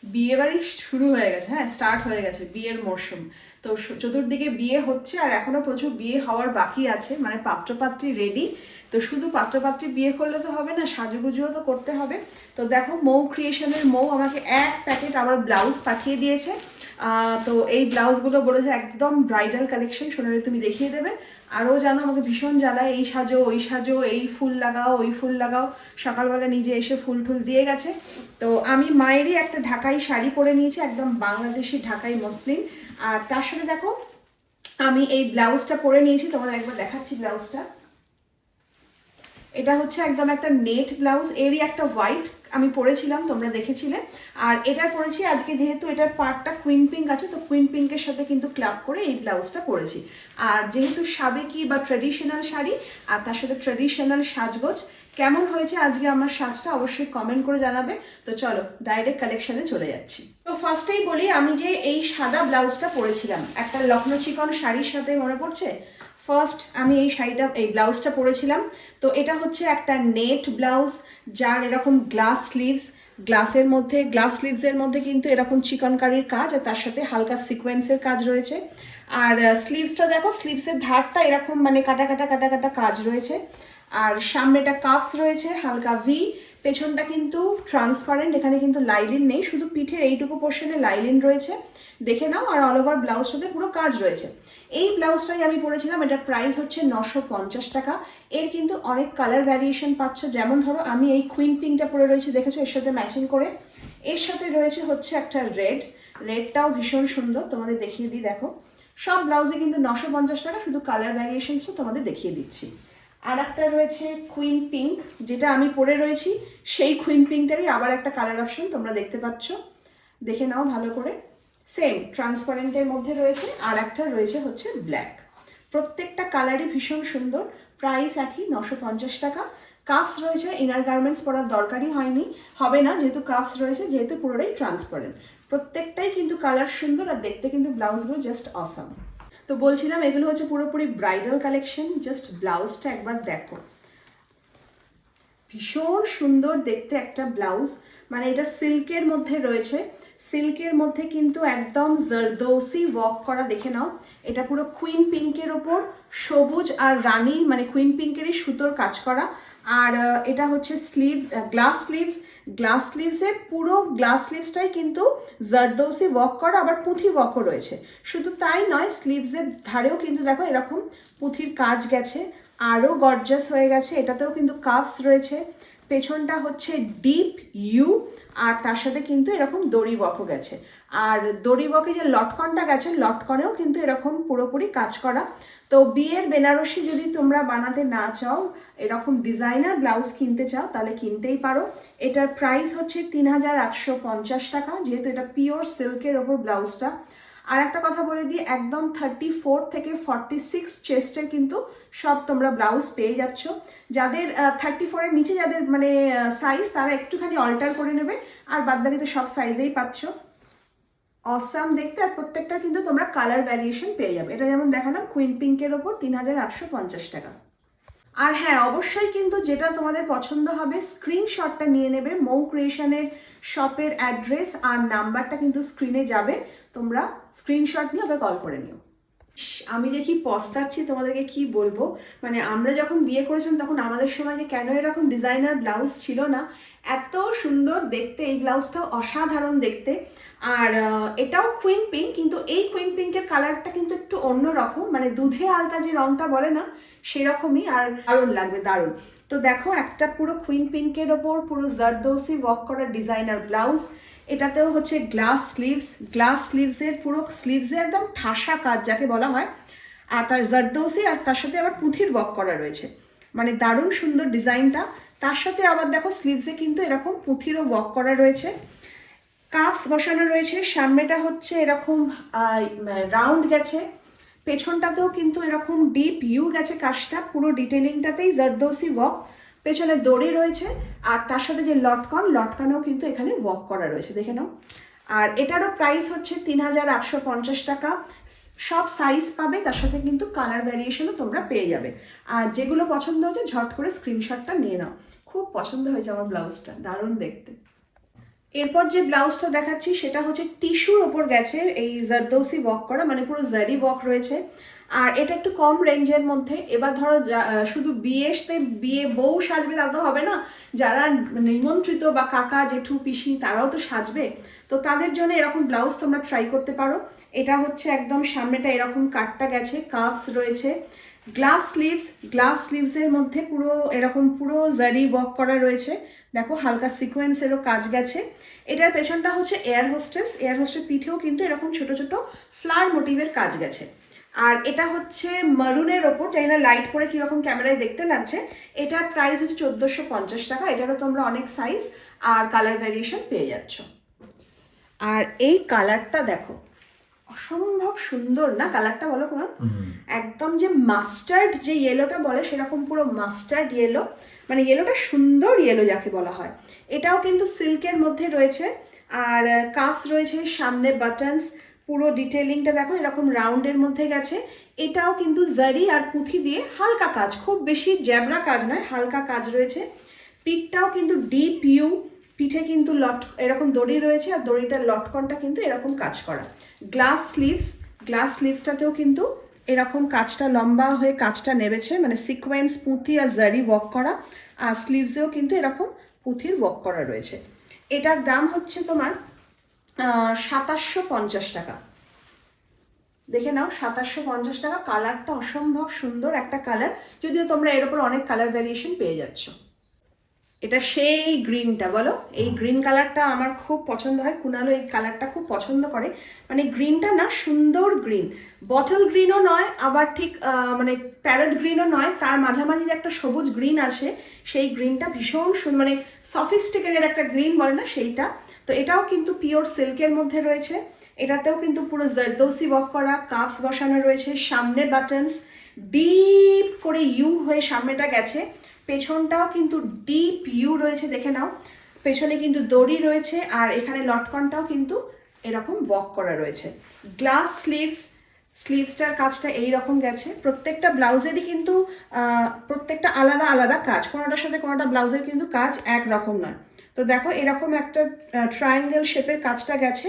বিয়ে বাড়ি শুরু হয়ে গেছে, হ্যাঁ স্টার্ট হয়ে গেছে বিয়ের মরশুম। তো চতুর্দিকে বিয়ে হচ্ছে আর এখনো প্রচুর বিয়ে হওয়ার বাকি আছে, মানে পাত্রপাত্রী রেডি। তো শুধু পাত্রপাত্রী বিয়ে করলে তো হবে না, সাজুগুজুও তো করতে হবে। তো দেখো মৌ ক্রিয়েশনের মৌ আমাকে এক প্যাকেট আবার ব্লাউজ পাঠিয়ে দিয়েছে। তো এই ব্লাউজগুলো বলেছে একদম ব্রাইডাল কালেকশন, সোনালি তুমি দেখিয়ে দেবে। আরও জানো আমাকে ভীষণ জ্বালায়, এই সাজো ওই সাজো, এই ফুল লাগাও ওই ফুল লাগাও। সকালবেলা নিজে এসে ফুল টুল দিয়ে গেছে। তো আমি মায়েরই একটা ঢাকাই শাড়ি পরে নিয়েছি, একদম বাংলাদেশি ঢাকাই মসলিন। আর তার সাথে দেখো আমি এই ব্লাউজটা পরে নিয়েছি, তোমাদের একবার দেখাচ্ছি ব্লাউজটা। এটা হচ্ছে একদম একটা নেট ব্লাউজ, এরই একটা হোয়াইট আমি পরেছিলাম, তোমরা দেখেছিলে। আর এটা পরেছি আজকে, যেহেতু এটার পার্টটা কুইন পিঙ্ক আছে, তো কুইন পিঙ্কের সাথে কিন্তু ক্লাব করে এই ব্লাউজটা পরেছি। আর যেহেতু সাবেকি বা ট্র্যাডিশনাল শাড়ি, আর তার সাথে ট্র্যাডিশনাল সাজগোজ, কেমন হয়েছে আজকে আমার সাজটা অবশ্যই কমেন্ট করে জানাবে। তো চলো ডাইরেক্ট কালেকশনে চলে যাচ্ছি। তো ফার্স্টেই বলি, আমি যে এই সাদা ব্লাউজটা পরেছিলাম একটা লখনৌ চিকন শাড়ির সাথে, মনে পড়ছে? ফার্স্ট আমি এই শাড়িটা এই ব্লাউজটা পরেছিলাম। তো এটা হচ্ছে একটা নেট ব্লাউজ, যার এরকম গ্লাস স্লিভস, গ্লাস স্লিভসের মধ্যে কিন্তু এরকম চিকনকারির কাজ, আর তার সাথে হালকা সিকোয়েন্সের কাজ রয়েছে। আর স্লিভসটা দেখো, স্লিভসের ধারটা এরকম মানে কাটা কাটা কাটা কাটা কাজ রয়েছে। আর সামনেটা কাফস রয়েছে হালকা ভি, পেছনটা কিন্তু ট্রান্সপারেন্ট, এখানে কিন্তু লাইলিন নেই, শুধু পিঠের এইটুকু পোর্শনে লাইলিন রয়েছে, দেখে নাও। আর অল ওভার ব্লাউজটাতে পুরো কাজ রয়েছে। এই ব্লাউজটাই আমি পরেছিলাম, এটার প্রাইস হচ্ছে 950 টাকা। এর কিন্তু অনেক কালার ভ্যারিয়েশন পাচ্ছ, যেমন ধরো আমি এই কুইন পিঙ্কটা পরে রয়েছে, দেখেছো এর সাথে ম্যাচিং করে। এর সাথে রয়েছে হচ্ছে একটা রেডটাও ভীষণ সুন্দর, তোমাদের দেখিয়ে দিই দেখো। সব ব্লাউজে কিন্তু 950 টাকা, শুধু কালার ভ্যারিয়েশনসও তোমাদের দেখিয়ে দিচ্ছি। আর একটা রয়েছে কুইন পিঙ্ক, যেটা আমি পরে রয়েছি, সেই কুইন পিঙ্কটারই আবার একটা কালার অপশন তোমরা দেখতে পাচ্ছ, দেখে নাও ভালো করে। সেম ট্রান্সপারেন্টের মধ্যে রয়েছে, আর একটা রয়েছে হচ্ছে ব্ল্যাক। প্রত্যেকটা কালারই ভীষণ সুন্দর, প্রাইস একই 950 টাকা। কাফস রয়েছে, ইনার গার্মেন্টস পরার দরকারই হবে না, যেহেতু কাফস রয়েছে, যেহেতু পুরোটাই ট্রান্সপারেন্ট। প্রত্যেকটাই কিন্তু কালার সুন্দর, আর দেখতে কিন্তু ব্লাউজগুলো জাস্ট অসাম। তো বলছিলাম এগুলো হচ্ছে পুরোপুরি ব্রাইডাল কালেকশন, জাস্ট ব্লাউজটা একবার দেখো, ভীষণ সুন্দর দেখতে একটা ব্লাউজ। মানে এটা সিল্কের মধ্যে রয়েছে, সিল্কের মধ্যে কিন্তু একদম জারদৌসি ওয়ার্ক করা, দেখে নাও। এটা পুরো কুইন পিঙ্কের ওপর সবুজ আর রানী, মানে কুইন পিঙ্কেরই সুতোর কাজ করা। আর এটা হচ্ছে স্লিভস, গ্লাস স্লিভসের পুরো গ্লাস স্লিভসটাই কিন্তু জারদৌসি ওয়ার্ক করা, আবার পুঁথি ওয়ার্কও রয়েছে। শুধু তাই নয়, স্লিভসের ধারেও কিন্তু দেখো এরকম পুঁথির কাজ গেছে, আরও গর্জাস হয়ে গেছে। এটাতেও কিন্তু কাফস রয়েছে, পেছনটা হচ্ছে ডিপ ইউ, আর তার সাথে কিন্তু এরকম দড়ি ওয়ার্কও গেছে। আর দড়ি ওয়ার্কে যে লটকনটা গেছে, লটকনেও কিন্তু এরকম পুরোপুরি কাজ করা। তো বিয়ের বেনারসি যদি তোমরা বানাতে না চাও, এরকম ডিজাইনার ব্লাউজ কিনতে চাও, তাহলে কিনতেই পারো। এটার প্রাইস হচ্ছে 3850 টাকা, যেহেতু এটা পিওর সিল্কের ওপর ব্লাউজটা। আর একটা কথা বলে দিই, একদম 34 থেকে 46 চেস্টের কিন্তু সব তোমরা ব্লাউজ পেয়ে যাচ্ছ। যাদের 34-এর নিচে যাদের মানে সাইজ, তারা একটুখানি অল্টার করে নেবে, আর বাদবাকি তো সব সাইজেই পাচ্ছ। অসাম দেখতে, আর প্রত্যেকটা কিন্তু তোমরা কালার ভ্যারিয়েশন পেয়ে যাবে। এটা যেমন দেখালাম কুইন পিঙ্কের ওপর 3850 টাকা। আর হ্যাঁ, অবশ্যই কিন্তু যেটা তোমাদের পছন্দ হবে স্ক্রিনশটটা নিয়ে নেবে। মৌ ক্রিয়েশনের শপের অ্যাড্রেস আর নাম্বারটা কিন্তু স্ক্রিনে যাবে, তোমরা স্ক্রিনশট নিয়ে ওকে কল করে নিও। আমি যে কি পস্তাচ্ছি তোমাদেরকে কি বলবো, মানে আমরা যখন বিয়ে করেছিলাম তখন আমাদের সময় যে কেন এরকম ডিজাইনার ব্লাউজ ছিল না। এত সুন্দর দেখতে, এই ব্লাউজটাও অসাধারণ দেখতে। আর এটাও কুইন পিঙ্ক, কিন্তু এই কুইন পিঙ্কের কালারটা কিন্তু একটু অন্যরকম, মানে দুধে আলতা যে রঙটা বলে না, সেরকমই। আর দারুণ লাগবে, দারুণ। তো দেখো একটা পুরো কুইন পিঙ্কের ওপর পুরো জারদৌসি ওয়ার্ক করা ডিজাইনার ব্লাউজ। এটাতেও হচ্ছে গ্লাস স্লিভসের পুরো স্লিভসে একদম ঠাসা কাজ যাকে বলা হয়, আর তার জারদৌসি, আর তার সাথে আবার পুঁথির ওয়ার্ক করা রয়েছে, মানে দারুণ সুন্দর ডিজাইনটা। তার সাথে আবার দেখো স্লিভসে কিন্তু এরকম পুঁথিরও ওয়ার্ক করা রয়েছে, কাফস বসানো রয়েছে। সামনেটা হচ্ছে এরকম রাউন্ড গেছে, পেছনটাতেও কিন্তু এরকম ডিপ ইউ গেছে কাজটা, পুরো ডিটেলিংটাতেই জারদৌসি ওয়ার্ক। পেছনে দড়ি রয়েছে, আর তার সাথে যে লটকানেও কিন্তু এখানে ওয়ার্ক করা রয়েছে, দেখে নাও। আর এটারও প্রাইস হচ্ছে 3850 টাকা। সব সাইজ পাবে, তার সাথে কিন্তু কালার ভ্যারিয়েশনও তোমরা পেয়ে যাবে। আর যেগুলো পছন্দ হচ্ছে ঝট করে স্ক্রিনশটটা নিয়ে নাও। খুব পছন্দ হয়েছে আমার ব্লাউজটা, দারুণ দেখতে। এরপর যে ব্লাউজটা দেখাচ্ছি সেটা হচ্ছে টিস্যুর ওপর গেছে, এই জারদৌসি ওয়ার্ক করা, মানে পুরো জারি ওয়ার্ক রয়েছে। আর এটা একটু কম রেঞ্জের মধ্যে। এবার ধরো শুধু বিয়ে বউ সাজবে তা তো হবে না, যারা নিমন্ত্রিত বা কাকা জেঠু পিসি তারাও তো সাজবে, তো তাদের জন্য এরকম ব্লাউজ তোমরা ট্রাই করতে পারো। এটা হচ্ছে একদম সামনেটা এরকম কাটটা গেছে, কাফস রয়েছে, গ্লাস স্লিভসের মধ্যে পুরো এরকম পুরো জারি ওয়ার্ক করা রয়েছে। দেখো হালকা সিকোয়েন্সেরও কাজ গেছে। এটার পেছনটা হচ্ছে এয়ার হোস্টেস পিঠেও কিন্তু এরকম ছোট ছোট ফ্লাওয়ার মোটিভের কাজ গেছে। আর এটা হচ্ছে মারুনের ওপর, জানি না লাইট পরে কীরকম ক্যামেরায় দেখতে লাগছে। এটার প্রাইস হচ্ছে 1450 টাকা। এটারও তোমরা অনেক সাইজ আর কালার ভ্যারিয়েশন পেয়ে যাচ্ছ। আর এই কালারটা দেখো, অসম্ভব সুন্দর না কালারটা, বলো কোন? একদম যে মাস্টার্ড যে ইয়েলোটা বলে সেরকম পুরো মাস্টার্ড ইয়েলো, মানে ইয়েলোটা সুন্দর ইয়েলো যাকে বলা হয়। এটাও কিন্তু সিল্কের মধ্যে রয়েছে, আর কাফস রয়েছে, সামনে বাটনস, পুরো ডিটেলিংটা দেখো এরকম রাউন্ডের মধ্যে গেছে। এটাও কিন্তু জারি আর পুঁথি দিয়ে হালকা কাজ, খুব বেশি জ্যাবরা কাজ নয়, হালকা কাজ রয়েছে। পিঠটাও কিন্তু ডিপ ইউ, পিঠে কিন্তু এরকম দড়ি রয়েছে, আর দড়িটার লটকনটা কিন্তু এরকম কাজ করা। গ্লাস স্লিভসটাতেও কিন্তু এরকম কাজটা লম্বা হয়ে কাজটা নেবেছে, মানে সিকোয়েন্স পুঁথি আর জারি ওয়ার্ক করা, আর স্লিভসেও কিন্তু এরকম পুঁথির ওয়ার্ক করা রয়েছে। এটার দাম হচ্ছে তোমার 2750 টাকা। দেখে নাও 2750 টাকা। কালারটা অসম্ভব সুন্দর একটা কালার, যদিও তোমরা এর উপর অনেক কালার ভ্যারিয়েশন পেয়ে যাচ্ছ। এটা সেই গ্রিনটা, বলো, এই গ্রিন কালারটা আমার খুব পছন্দ হয়, কুনালও এই কালারটা খুব পছন্দ করে। মানে গ্রিনটা না সুন্দর গ্রিন, বটল গ্রিনও নয় আবার ঠিক মানে প্যারট গ্রিনও নয়, তার মাঝামাঝি যে একটা সবুজ গ্রিন আছে, সেই গ্রিনটা ভীষণ সুন্দর, মানে সফিস্টিকেটেড একটা গ্রিন বলে না সেইটা। তো এটাও কিন্তু পিওর সিল্কের মধ্যে রয়েছে। এটাতেও কিন্তু পুরো জারদৌসি ওয়ার্ক করা, কাফস বসানো রয়েছে, সামনে বাটনস ডিপ করে ইউ হয়ে সামনেটা গেছে, পেছনটাও কিন্তু ডিপ ইউ রয়েছে, দেখে নাও। পেছনে কিন্তু দড়ি রয়েছে, আর এখানে লটকনটাও কিন্তু এরকম ওয়ার্ক করা রয়েছে। গ্লাস স্লিভসটার কাজটা এই রকম গেছে। প্রত্যেকটা ব্লাউজেরই কিন্তু প্রত্যেকটা আলাদা আলাদা কাজ, কোনোটার সাথে কোনোটা ব্লাউজের কিন্তু কাজ একরকম নয়। তো দেখো এরকম একটা ট্রায়াঙ্গেল শেপের কাজটা গেছে,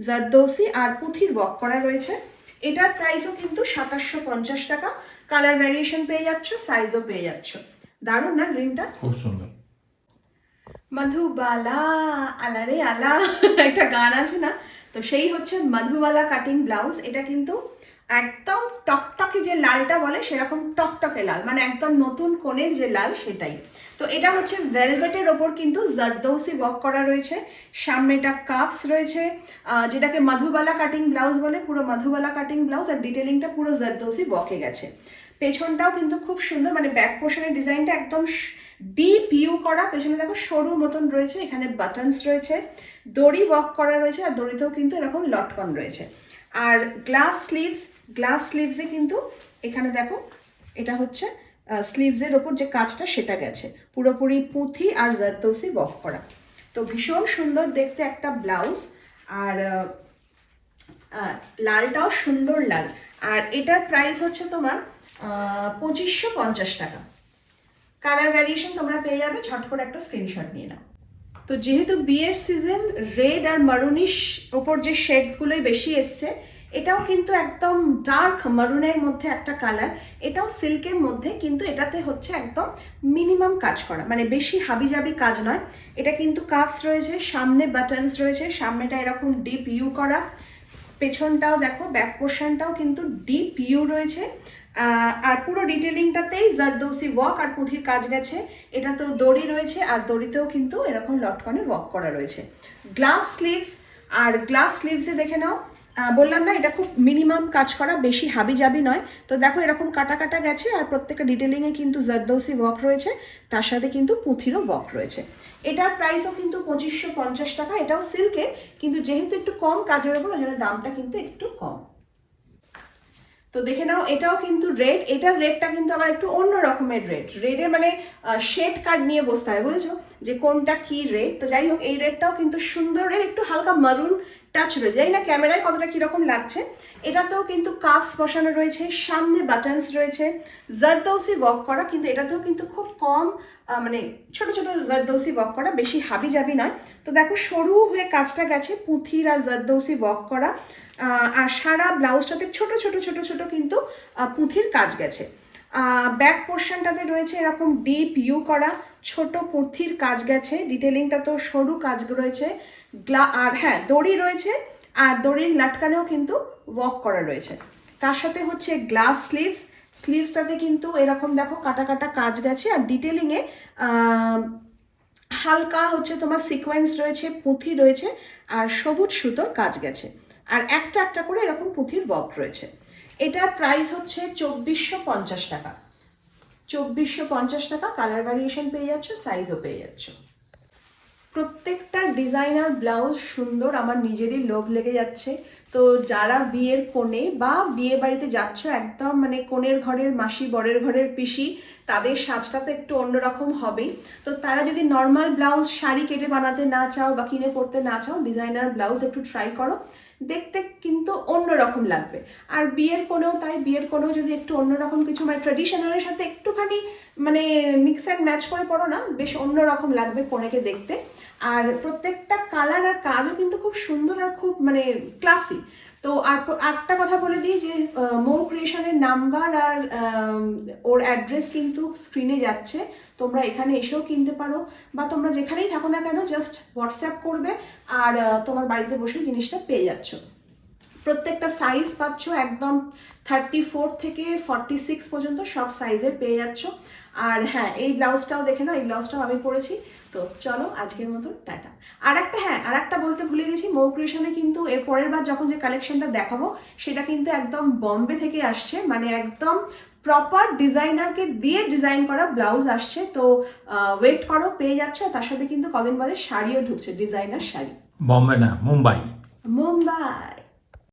জারদৌসি আর পুঁথির ওয়ার্ক করা রয়েছে। এটার প্রাইসও কিন্তু 2750 টাকা। কালার ভ্যারিয়েশন পেয়ে যাচ্ছ, সাইজও পেয়ে যাচ্ছ। দারুণ না গ্রিনটা? খুব সুন্দর। মধুবালা আলারে আলা একটা গান আছে না, তো সেই হচ্ছে মধুবালা কাটিং ব্লাউজ। এটা কিন্তু একদম টকটকে যে লালটা বলে সেরকম টকটকে লাল, মানে একদম নতুন কোণের যে লাল সেটাই। তো এটা হচ্ছে ভেলভেটের ওপর কিন্তু জারদৌসি ওয়ার্ক করা রয়েছে, সামনেটা কাফস রয়েছে, যেটাকে মধুবালা কাটিং ব্লাউজ বলে, পুরো মধুবালা কাটিং ব্লাউজ, আর ডিটেলিংটা পুরো জারদৌসি ওয়ার্কে গেছে। পেছনটাও কিন্তু খুব সুন্দর, মানে ব্যাক পোর্শনের ডিজাইনটা একদম ডিপ ইউ করা, পেছনে দেখো সরু মতন রয়েছে, এখানে বাটনস রয়েছে, দড়ি ওয়ার্ক করা রয়েছে, আর দড়িতেও কিন্তু এরকম লটকন রয়েছে। আর গ্লাস স্লিভসে কিন্তু এখানে দেখো এটা হচ্ছে স্লিভসের ওপর যে কাজটা সেটা গেছে, পুরোপুরি পুঁথি আর জারদৌসি ওয়ার্ক করা। তো ভীষণ সুন্দর দেখতে একটা ব্লাউজ, আর লালটাও সুন্দর লাল। আর এটার প্রাইস হচ্ছে তোমার 2550 টাকা। কালার ভ্যারিয়েশন তোমরা পেয়ে যাবে, ঝট করে একটা স্ক্রিনশট নিয়ে নাও। তো যেহেতু বিয়ের সিজন, রেড আর মারুনিশ ওপর যে শেডসগুলোই বেশি এসছে, এটাও কিন্তু একদম ডার্ক মারুনের মধ্যে একটা কালার, এটাও সিল্কের মধ্যে, কিন্তু এটাতে হচ্ছে একদম মিনিমাম কাজ করা, মানে বেশি হাবিজাবি কাজ নয়। এটা কিন্তু কাফস রয়েছে, সামনে বাটনস রয়েছে, সামনেটা এরকম ডিপ ইউ করা, পেছনটাও দেখো ব্যাক পোর্শনটাও কিন্তু ডিপ ইউ রয়েছে, আর পুরো ডিটেলিংটাতেই জারদৌসি ওয়ার্ক আর পুঁথির কাজ গেছে। এটাতেও দড়ি রয়েছে, আর দড়িতেও কিন্তু এরকম লটকনে ওয়ার্ক করা রয়েছে। গ্লাস স্লিভসে দেখে নাও, বললাম না এটা খুব মিনিমাম কাজ করা, বেশি হাবিজাবি নয়। তো দেখো এরকম কাটা কাটা গেছে, আর প্রত্যেকটা ডিটেলিংয়ে কিন্তু জারদৌসি ওয়ার্ক রয়েছে, তার সাথে কিন্তু পুঁথিরও ওয়ার্ক রয়েছে। এটার প্রাইসও কিন্তু 2550 টাকা। এটাও সিল্কের, কিন্তু যেহেতু একটু কম কাজের উপর, ওই জন্য দামটা কিন্তু একটু কম। তো দেখে নাও এটাও কিন্তু রেড, এটার রেডটা কিন্তু আবার একটু অন্য রকমের রেডের মানে শেড কার্ড নিয়ে বসতে হয়, বুঝেছো যে কোনটা কি রেড। তো যাই হোক, এই রেডটাও কিন্তু সুন্দর রেড, একটু হালকা মারুন টাচ রয়েছে, জানি না ক্যামেরায় কতটা কিরকম লাগছে। এটাতেও কিন্তু কাফস বসানো রয়েছে, সামনে বাটনস রয়েছে, জারদৌসি ওয়ার্ক করা, কিন্তু এটাতেও কিন্তু খুব কম মানে ছোট ছোট জারদৌসি ওয়ার্ক করা, বেশি হাবি জাবি নয়। তো দেখো সরু হয়ে কাজটা গেছে, পুঁথির আর জারদৌসি ওয়ার্ক করা, আর সারা ব্লাউজটাতে ছোট ছোট ছোট ছোট কিন্তু পুঁথির কাজ গেছে। ব্যাক পোর্শনটাতে রয়েছে এরকম ডিপ ইউ করা ছোট পুঁথির কাজ গেছে, ডিটেলিংটা তো সরু কাজ রয়েছে, আর হ্যাঁ দড়ি রয়েছে, আর দড়ির লাটকানেও কিন্তু ওয়ার্ক করা রয়েছে। তার সাথে হচ্ছে গ্লাস স্লিভসটাতে কিন্তু এরকম দেখো কাটা কাটা কাজ গেছে, আর ডিটেলিংয়ে হালকা হচ্ছে তোমার সিকোয়েন্স রয়েছে, পুঁথি রয়েছে, আর সবুজ সুতোর কাজ গেছে, আর একটা একটা করে এরকম পুঁথির ওয়ার্ক রয়েছে। এটার প্রাইস হচ্ছে 2450 টাকা। 2450 টাকা, কালার ভ্যারিয়েশন পেয়ে যাচ্ছ, সাইজও পেয়ে যাচ্ছ। প্রত্যেকটা ডিজাইনার ব্লাউজ সুন্দর, আমার নিজেরই লোভ লেগে যাচ্ছে। তো যারা বিয়ের কোণে বা বিয়ে বাড়িতে যাচ্ছ, একদম মানে কোণের ঘরের মাসি, বরের ঘরের পিসি, তাদের সাজটা তো একটু অন্যরকম হবেই। তো তারা যদি নর্মাল ব্লাউজ শাড়ি কেটে বানাতে না চাও বা কিনে পরতে না চাও, ডিজাইনার ব্লাউজ একটু ট্রাই করো, দেখতে কিন্তু অন্যরকম লাগবে। আর বিয়ের কোণেও তাই, বিয়ের কোণেও যদি একটু অন্যরকম কিছু মানে ট্র্যাডিশনালের সাথে একটুখানি মানে মিক্স অ্যান্ড ম্যাচ করে পড়ো না, বেশ অন্যরকম লাগবে কনেকে দেখতে। আর প্রত্যেকটা কালার আর কাজও কিন্তু খুব সুন্দর আর খুব মানে ক্লাসি। তো আর একটা কথা বলে দিই যে মৌ ক্রিয়েশনের নাম্বার আর ওর অ্যাড্রেস কিন্তু স্ক্রিনে যাচ্ছে, তোমরা এখানে এসেও কিনতে পারো, বা তোমরা যেখানেই থাকো না কেন জাস্ট হোয়াটসঅ্যাপ করবে আর তোমার বাড়িতে বসেই জিনিসটা পেয়ে যাচ্ছ। প্রত্যেকটা সাইজ পাচ্ছ, একদম 34 থেকে 46 পর্যন্ত সব সাইজের পেয়ে যাচ্ছ। আর হ্যাঁ, এই ব্লাউজটাও দেখে নাও, এই ব্লাউজটাও আমি পরেছি। তো চলো আজকের মতো টাটা। আর একটা বলতে ভুলে গেছি, মৌ ক্রিয়েশনে কিন্তু এর পরের বার যখন যে কালেকশনটা দেখাবো সেটা কিন্তু একদম বম্বে থেকে আসছে, মানে একদম প্রপার ডিজাইনারকে দিয়ে ডিজাইন করা ব্লাউজ আসছে। তো ওয়েট করো, পেয়ে যাচ্ছ। তার সাথে কিন্তু কদিন বাদে শাড়িও ঢুকছে, ডিজাইনার শাড়ি। বম্বে না, মুম্বাই।